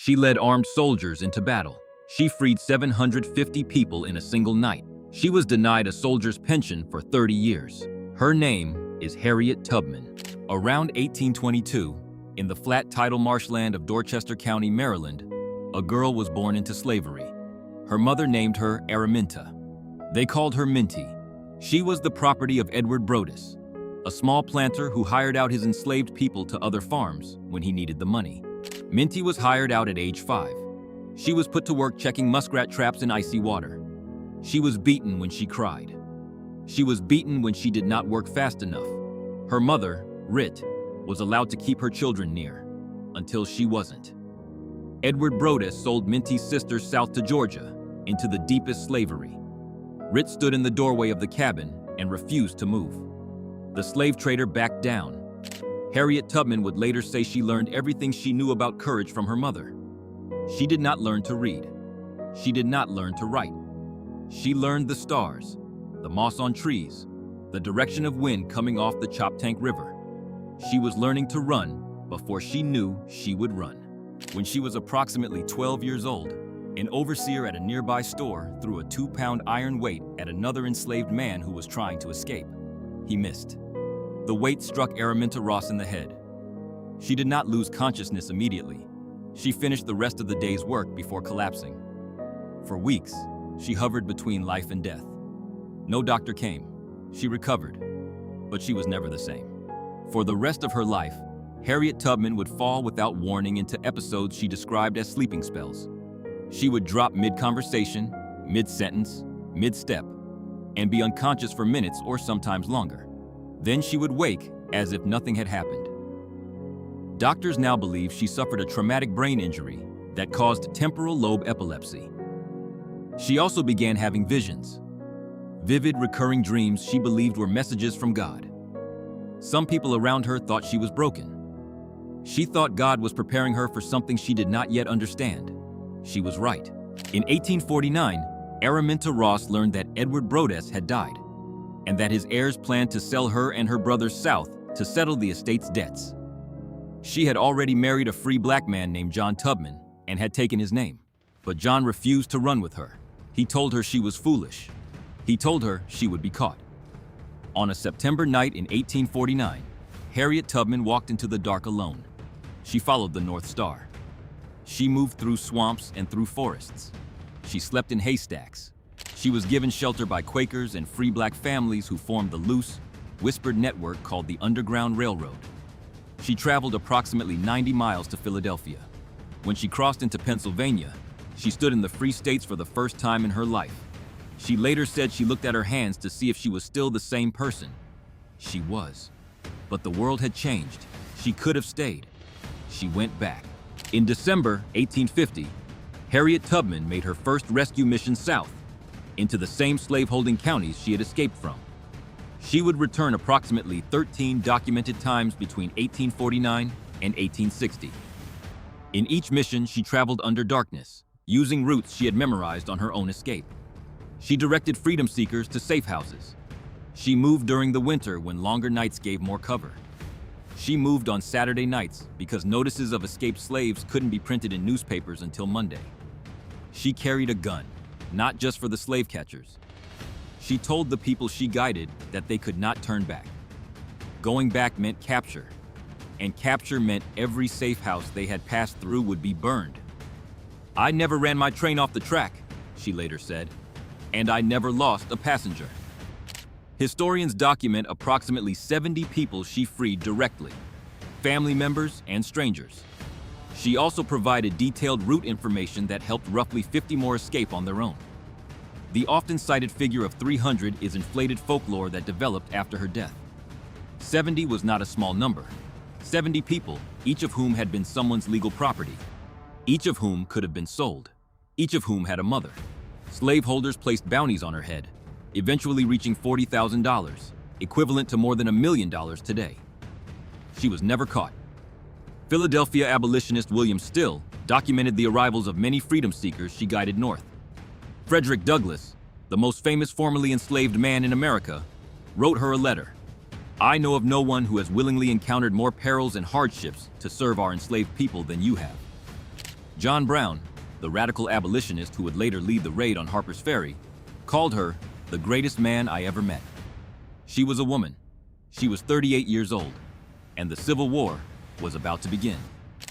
She led armed soldiers into battle. She freed 750 people in a single night. She was denied a soldier's pension for 30 years. Her name is Harriet Tubman. Around 1822, in the flat tidal marshland of Dorchester County, Maryland, a girl was born into slavery. Her mother named her Araminta. They called her Minty. She was the property of Edward Brodess, a small planter who hired out his enslaved people to other farms when he needed the money. Minty was hired out at age 5. She was put to work checking muskrat traps in icy water. She was beaten when she cried. She was beaten when she did not work fast enough. Her mother, Rit, was allowed to keep her children near, until she wasn't. Edward Brodess sold Minty's sister south to Georgia, into the deepest slavery. Rit stood in the doorway of the cabin and refused to move. The slave trader backed down. Harriet Tubman would later say she learned everything she knew about courage from her mother. She did not learn to read. She did not learn to write. She learned the stars, the moss on trees, the direction of wind coming off the Choptank River. She was learning to run before she knew she would run. When she was approximately 12 years old, an overseer at a nearby store threw a 2-pound iron weight at another enslaved man who was trying to escape. He missed. The weight struck Araminta Ross in the head. She did not lose consciousness immediately. She finished the rest of the day's work before collapsing. For weeks, she hovered between life and death. No doctor came. She recovered, but she was never the same. For the rest of her life, Harriet Tubman would fall without warning into episodes she described as sleeping spells. She would drop mid-conversation, mid-sentence, mid-step, and be unconscious for minutes or sometimes longer. Then she would wake as if nothing had happened. Doctors now believe she suffered a traumatic brain injury that caused temporal lobe epilepsy. She also began having visions, vivid recurring dreams she believed were messages from God. Some people around her thought she was broken. She thought God was preparing her for something she did not yet understand. She was right. In 1849, Araminta Ross learned that Edward Brodess had died, and that his heirs planned to sell her and her brothers south to settle the estate's debts. She had already married a free black man named John Tubman and had taken his name, but John refused to run with her. He told her she was foolish. He told her she would be caught. On a September night in 1849, Harriet Tubman walked into the dark alone. She followed the North Star. She moved through swamps and through forests. She slept in haystacks. She was given shelter by Quakers and free black families who formed the loose, whispered network called the Underground Railroad. She traveled approximately 90 miles to Philadelphia. When she crossed into Pennsylvania, she stood in the free states for the first time in her life. She later said she looked at her hands to see if she was still the same person. She was. But the world had changed. She could have stayed. She went back. In December 1850, Harriet Tubman made her first rescue mission south, into the same slaveholding counties she had escaped from. She would return approximately 13 documented times between 1849 and 1860. In each mission, she traveled under darkness, using routes she had memorized on her own escape. She directed freedom seekers to safe houses. She moved during the winter when longer nights gave more cover. She moved on Saturday nights because notices of escaped slaves couldn't be printed in newspapers until Monday. She carried a gun, not just for the slave catchers. She told the people she guided that they could not turn back. Going back meant capture, and capture meant every safe house they had passed through would be burned. "I never ran my train off the track," she later said, "and I never lost a passenger." Historians document approximately 70 people she freed directly, family members and strangers. She also provided detailed route information that helped roughly 50 more escape on their own. The often cited figure of 300 is inflated folklore that developed after her death. 70 was not a small number. 70 people, each of whom had been someone's legal property, each of whom could have been sold, each of whom had a mother. Slaveholders placed bounties on her head, eventually reaching $40,000, equivalent to more than $1 million today. She was never caught. Philadelphia abolitionist William Still documented the arrivals of many freedom seekers she guided north. Frederick Douglass, the most famous formerly enslaved man in America, wrote her a letter. "I know of no one who has willingly encountered more perils and hardships to serve our enslaved people than you have." John Brown, the radical abolitionist who would later lead the raid on Harper's Ferry, called her the greatest man I ever met. She was a woman. She was 38 years old, and the Civil War was about to begin.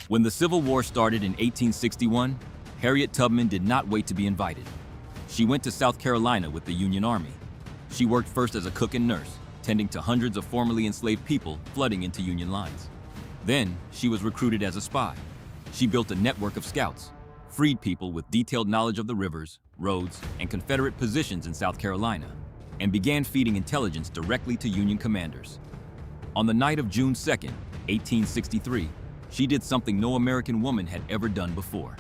When the Civil War started in 1861, Harriet Tubman did not wait to be invited. She went to South Carolina with the Union Army. She worked first as a cook and nurse, tending to hundreds of formerly enslaved people flooding into Union lines. Then, she was recruited as a spy. She built a network of scouts, freed people with detailed knowledge of the rivers, roads, and Confederate positions in South Carolina, and began feeding intelligence directly to Union commanders. On the night of June 2nd, 1863, she did something no American woman had ever done before.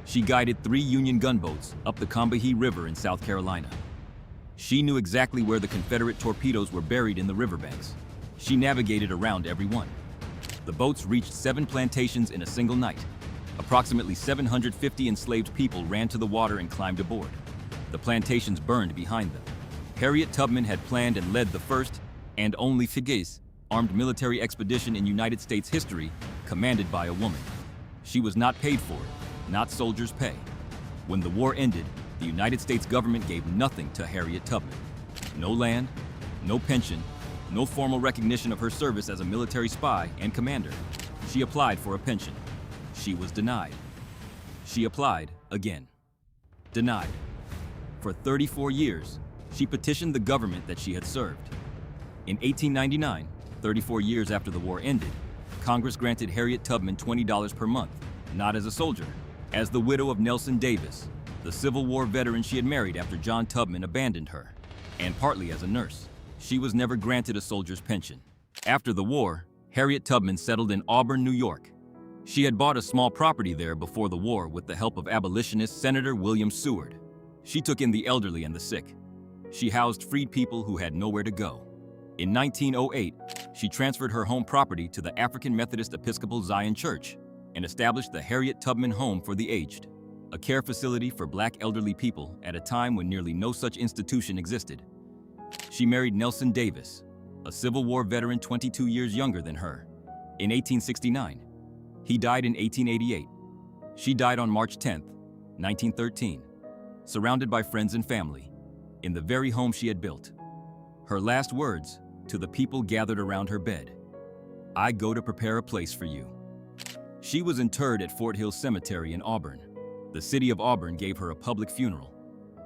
She guided 3 Union gunboats up the Combahee River in South Carolina. She knew exactly where the Confederate torpedoes were buried in the riverbanks. She navigated around every one. The boats reached 7 plantations in a single night. Approximately 750 enslaved people ran to the water and climbed aboard. The plantations burned behind them. Harriet Tubman had planned and led the first and only Figase armed military expedition in United States history, commanded by a woman. She was not paid for it, not soldiers' pay. When the war ended, the United States government gave nothing to Harriet Tubman. No land, no pension, no formal recognition of her service as a military spy and commander. She applied for a pension. She was denied. She applied again. Denied. For 34 years, she petitioned the government that she had served. In 1899, 34 years after the war ended, Congress granted Harriet Tubman $20 per month, not as a soldier, as the widow of Nelson Davis, the Civil War veteran she had married after John Tubman abandoned her, and partly as a nurse. She was never granted a soldier's pension. After the war, Harriet Tubman settled in Auburn, New York. She had bought a small property there before the war with the help of abolitionist Senator William Seward. She took in the elderly and the sick. She housed freed people who had nowhere to go. In 1908, she transferred her home property to the African Methodist Episcopal Zion Church and established the Harriet Tubman Home for the Aged, a care facility for Black elderly people at a time when nearly no such institution existed. She married Nelson Davis, a Civil War veteran 22 years younger than her, in 1869. He died in 1888. She died on March 10, 1913, surrounded by friends and family, in the very home she had built. Her last words to the people gathered around her bed: "I go to prepare a place for you." She was interred at Fort Hill Cemetery in Auburn. The city of Auburn gave her a public funeral.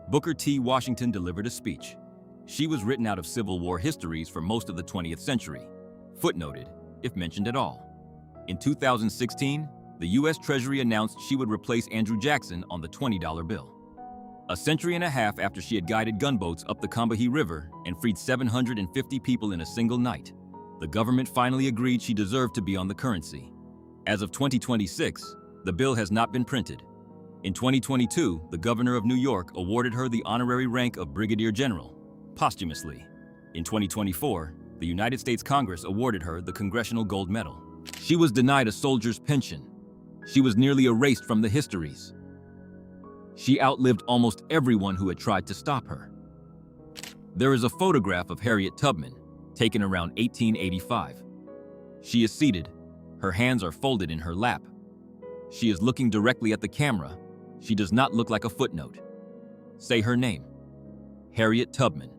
Booker T. Washington delivered a speech. She was written out of Civil War histories for most of the 20th century, footnoted, if mentioned at all. In 2016, the U.S. Treasury announced she would replace Andrew Jackson on the $20 bill. A century and a half after she had guided gunboats up the Combahee River and freed 750 people in a single night, the government finally agreed she deserved to be on the currency. As of 2026, the bill has not been printed. In 2022, the governor of New York awarded her the honorary rank of Brigadier General, posthumously. In 2024, the United States Congress awarded her the Congressional Gold Medal. She was denied a soldier's pension. She was nearly erased from the histories. She outlived almost everyone who had tried to stop her. There is a photograph of Harriet Tubman, taken around 1885. She is seated. Her hands are folded in her lap. She is looking directly at the camera. She does not look like a footnote. Say her name: Harriet Tubman.